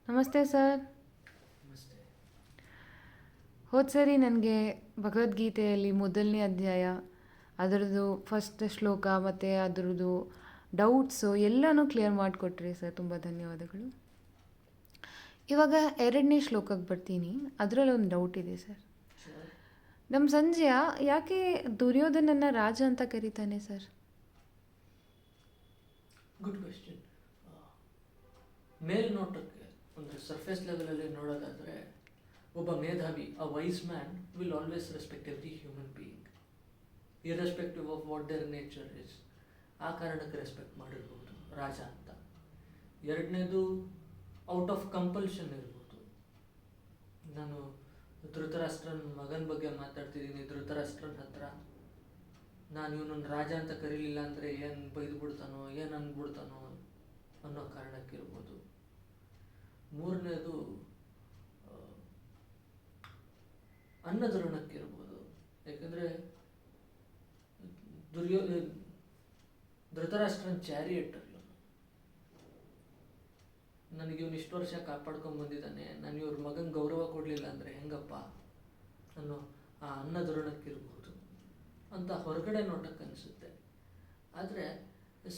ನಮಸ್ತೆ ಸರ್. ನಮಸ್ತೆ. ಹೋದ ಸರಿ ನನಗೆ ಭಗವದ್ಗೀತೆಯಲ್ಲಿ ಮೊದಲನೇ ಅಧ್ಯಾಯ ಅದರದ್ದು ಫಸ್ಟ್ ಶ್ಲೋಕ ಮತ್ತು ಅದರದ್ದು ಡೌಟ್ಸು ಎಲ್ಲನೂ ಕ್ಲಿಯರ್ ಮಾಡಿಕೊಟ್ರಿ ಸರ್. ತುಂಬ ಧನ್ಯವಾದಗಳು. ಇವಾಗ ಎರಡನೇ ಶ್ಲೋಕಕ್ಕೆ ಬರ್ತೀನಿ. ಅದರಲ್ಲಿ ಒಂದು ಡೌಟ್ ಇದೆ ಸರ್. ನಮ್ಮ ಸಂಜಯ ಯಾಕೆ ದುರ್ಯೋಧನನ್ನ ರಾಜ ಅಂತ ಕರೀತಾನೆ ಸರ್? Good question. ಮೇಲ್ನೋಟಕ್ಕೆ ಒಂದು ಸರ್ಫೇಸ್ ಲೆವೆಲಲ್ಲಿ ನೋಡೋದಾದರೆ ಒಬ್ಬ ಮೇಧಾವಿ, a wise man will always respect every human being irrespective of what their nature is. ಆ ಕಾರಣಕ್ಕೆ ರೆಸ್ಪೆಕ್ಟ್ ಮಾಡಿರ್ಬೋದು ರಾಜ ಅಂತ. ಎರಡನೇದು ಔಟ್ ಆಫ್ ಕಂಪಲ್ಷನ್ ಇರ್ಬೋದು. ನಾನು ಧೃತರಾಷ್ಟ್ರನ ಮಗನ ಬಗ್ಗೆ ಮಾತಾಡ್ತಿದ್ದೀನಿ. ಧೃತರಾಷ್ಟ್ರನ ಹತ್ರ ನಾನು ಇವನನ್ನು ರಾಜ ಅಂತ ಕರೀಲಿಲ್ಲ ಅಂದರೆ ಏನು ಬೈದ್ಬಿಡ್ತಾನೋ, ಏನು ಅಂದ್ಬಿಡ್ತಾನೋ ಅನ್ನೋ ಕಾರಣಕ್ಕಿರ್ಬೋದು. ಮೂರನೇದು ಅನ್ನದ ಋಣಕ್ಕಿರ್ಬೋದು. ಯಾಕಂದರೆ ಧೃತರಾಷ್ಟ್ರನ ಚಾರಿಯೇಟರ್ ಇವನು. ನನಗೆ ಇವನು ಇಷ್ಟು ವರ್ಷ ಕಾಪಾಡ್ಕೊಂಡು ಬಂದಿದ್ದಾನೆ, ನಾನು ಇವ್ರ ಮಗನ ಗೌರವ ಕೊಡಲಿಲ್ಲ ಅಂದರೆ ಹೆಂಗಪ್ಪ ಅನ್ನೋ ಆ ಅನ್ನದ ಋಣಕ್ಕಿರ್ಬೋದು ಅಂತ ಹೊರಗಡೆ ನೋಟಕ್ಕೆ ಅನಿಸುತ್ತೆ. ಆದರೆ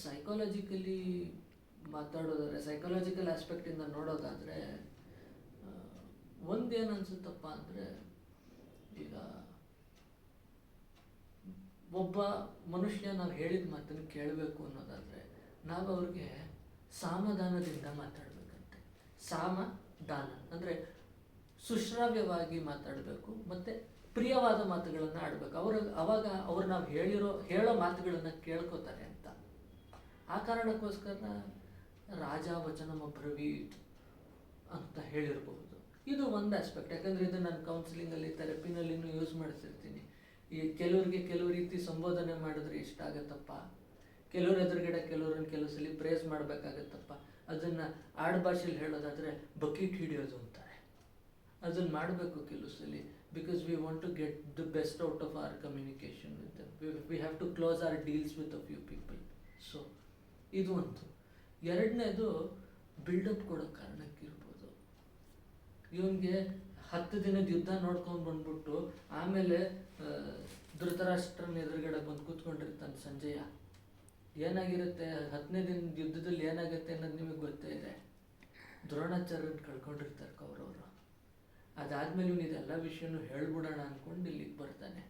ಸೈಕಾಲಜಿಕಲಿ ಮಾತಾಡೋದಾದರೆ, ಸೈಕಾಲಜಿಕಲ್ ಆಸ್ಪೆಕ್ಟಿಂದ ನೋಡೋದಾದರೆ ಒಂದೇನು ಅನಿಸುತ್ತಪ್ಪ ಅಂದರೆ, ಈಗ ಒಬ್ಬ ಮನುಷ್ಯ ನಾವು ಹೇಳಿದ ಮಾತನ್ನು ಕೇಳಬೇಕು ಅನ್ನೋದಾದರೆ ನಾವು ಅವ್ರಿಗೆ ಸಾಮದಾನದಿಂದ ಮಾತಾಡಬೇಕಂತೆ. ಸಾಮದಾನ ಅಂದರೆ ಸುಶ್ರಾವ್ಯವಾಗಿ ಮಾತಾಡಬೇಕು ಮತ್ತು ಪ್ರಿಯವಾದ ಮಾತುಗಳನ್ನು ಆಡಬೇಕು. ಅವಾಗ ಅವ್ರು ನಾವು ಹೇಳೋ ಮಾತುಗಳನ್ನು ಕೇಳ್ಕೋತಾರೆ ಅಂತ. ಆ ಕಾರಣಕ್ಕೋಸ್ಕರ ರಾಜ ವಚನಮ ಬ್ರವೀತ್ ಅಂತ ಹೇಳಿರ್ಬೋದು. ಇದು ಒಂದು ಆಸ್ಪೆಕ್ಟ್. ಯಾಕಂದರೆ ಇದು ನಾನು ಕೌನ್ಸಿಲಿಂಗಲ್ಲಿ, ಥೆರಪಿನಲ್ಲಿನೂ ಯೂಸ್ ಮಾಡ್ತಿರ್ತೀನಿ. ಈ ಕೆಲವರಿಗೆ ಕೆಲವು ರೀತಿ ಸಂಬೋಧನೆ ಮಾಡಿದ್ರೆ ಇಷ್ಟ ಆಗತ್ತಪ್ಪ, ಕೆಲವ್ರ ಎದುರುಗಡೆ ಕೆಲವ್ರನ್ನ ಕೆಲವು ಸಲ ಪ್ರೇಸ್ ಮಾಡಬೇಕಾಗತ್ತಪ್ಪ. ಅದನ್ನು ಆಡುಭಾಷೆಯಲ್ಲಿ ಹೇಳೋದಾದರೆ ಬಕೀಟ್ ಹಿಡಿಯೋದು ಅಂತಾರೆ. ಅದನ್ನು ಮಾಡಬೇಕು ಕೆಲವು ಸಲ. Because we want to get the best out of our communication with them. We have to close our deals with a few people. So, ಇದು ಒಂದು. ಎರಡನೇದು ಬಿಲ್ಡಪ್ ಕೊಡೋ ಕಾರಣಕ್ಕಿರ್ಬೋದು. ಇವನಿಗೆ 10 ದಿನದ ಯುದ್ಧ ನೋಡ್ಕೊಂಡು ಬಂದ್ಬಿಟ್ಟು ಆಮೇಲೆ ಧೃತರಾಷ್ಟ್ರನ ಎದುರುಗಡೆ ಬಂದು ಕೂತ್ಕೊಂಡಿರ್ತಾನೆ ಸಂಜಯ. ಏನಾಗಿರುತ್ತೆ 10ನೇ ದಿನದ ಯುದ್ಧದಲ್ಲಿ ಏನಾಗುತ್ತೆ ಅನ್ನೋದು ನಿಮಗೆ ಗೊತ್ತೇ ಇದೆ. ದ್ರೋಣಾಚಾರ್ಯನ ಕಳ್ಕೊಂಡಿರ್ತಾರೆ ಕೌರವರು. ಅದಾದಮೇಲೆ ಇವನು ಇದೆಲ್ಲ ವಿಷಯನೂ ಹೇಳ್ಬಿಡೋಣ ಅಂದ್ಕೊಂಡು ಇಲ್ಲಿಗೆ ಬರ್ತಾನೆ.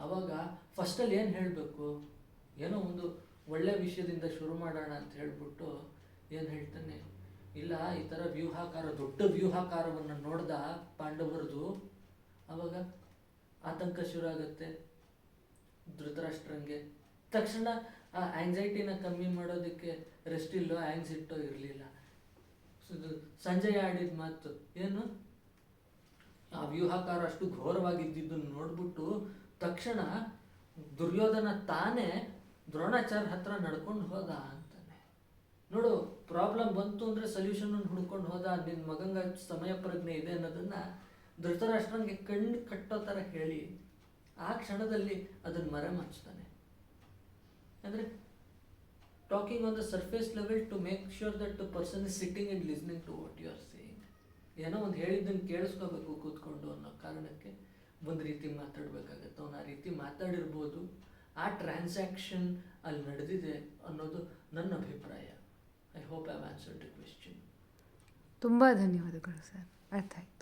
ಆವಾಗ ಫಸ್ಟಲ್ಲಿ ಏನು ಹೇಳಬೇಕು, ಏನೋ ಒಂದು ಒಳ್ಳೆ ವಿಷಯದಿಂದ ಶುರು ಮಾಡೋಣ ಅಂತ ಹೇಳ್ಬಿಟ್ಟು ಏನು ಹೇಳ್ತಾನೆ, ಇಲ್ಲ ಈ ಥರ ವ್ಯೂಹಾಕಾರ, ದೊಡ್ಡ ವ್ಯೂಹಾಕಾರವನ್ನು ನೋಡ್ದ ಪಾಂಡವರದು. ಆವಾಗ ಆತಂಕ ಶುರು ಆಗುತ್ತೆ ಧೃತರಾಷ್ಟ್ರಂಗೆ. ತಕ್ಷಣ ಆ ಆ್ಯಂಗ್ಸೈಟಿನ ಕಮ್ಮಿ ಮಾಡೋದಕ್ಕೆ ರೆಸ್ಟ್ ಇಲ್ಲೋ ಆ್ಯಂಗ್ಸಿಟ್ಟೋ ಇರಲಿಲ್ಲ. ಸಂಜಯ್ ಆಡಿದ ಮಾತು ಏನು, ಆ ವ್ಯೂಹಾಕಾರ ಅಷ್ಟು ಘೋರವಾಗಿದ್ದನ್ನು ನೋಡ್ಬಿಟ್ಟು ತಕ್ಷಣ ದುರ್ಯೋಧನ ತಾನೇ ದ್ರೋಣಾಚಾರ್ಯ ಹತ್ರ ನಡ್ಕೊಂಡು ಹೋದ ಅಂತಾನೆ. ನೋಡು, ಪ್ರಾಬ್ಲಮ್ ಬಂತು ಅಂದರೆ ಸೊಲ್ಯೂಷನನ್ನು ಹುಡ್ಕೊಂಡು ಹೋದ. ನಿನ್ನ ಮಗಂಗ ಸಮಯ ಪ್ರಜ್ಞೆ ಇದೆ ಅನ್ನೋದನ್ನು ಧೃತರಾಷ್ಟ್ರನಿಗೆ ಕಣ್ಣು ಕಟ್ಟೋ ಥರ ಹೇಳಿ ಆ ಕ್ಷಣದಲ್ಲಿ ಅದನ್ನು ಮರೆಮಾಚ್ತಾನೆ. ಅಂದರೆ talking on the surface level to make sure that the person is sitting and listening to what you are saying. ಏನೋ ಒಂದು ಹೇಳಿದ್ದನ್ನು ಕೇಳಿಸ್ಕೋಬೇಕು ಕೂತ್ಕೊಂಡು ಅನ್ನೋ ಕಾರಣಕ್ಕೆ ಒಂದು ರೀತಿ ಮಾತಾಡಬೇಕಾಗತ್ತೆ. ಅವನು ಆ ರೀತಿ ಮಾತಾಡಿರ್ಬೋದು. ಆ ಟ್ರಾನ್ಸಾಕ್ಷನ್ ಅಲ್ಲಿ ನಡೆದಿದೆ ಅನ್ನೋದು ನನ್ನ ಅಭಿಪ್ರಾಯ. I hope I have answered the question. ತುಂಬ ಧನ್ಯವಾದಗಳು ಸರ್. ಅರ್ಥ ಆಯ್ತು.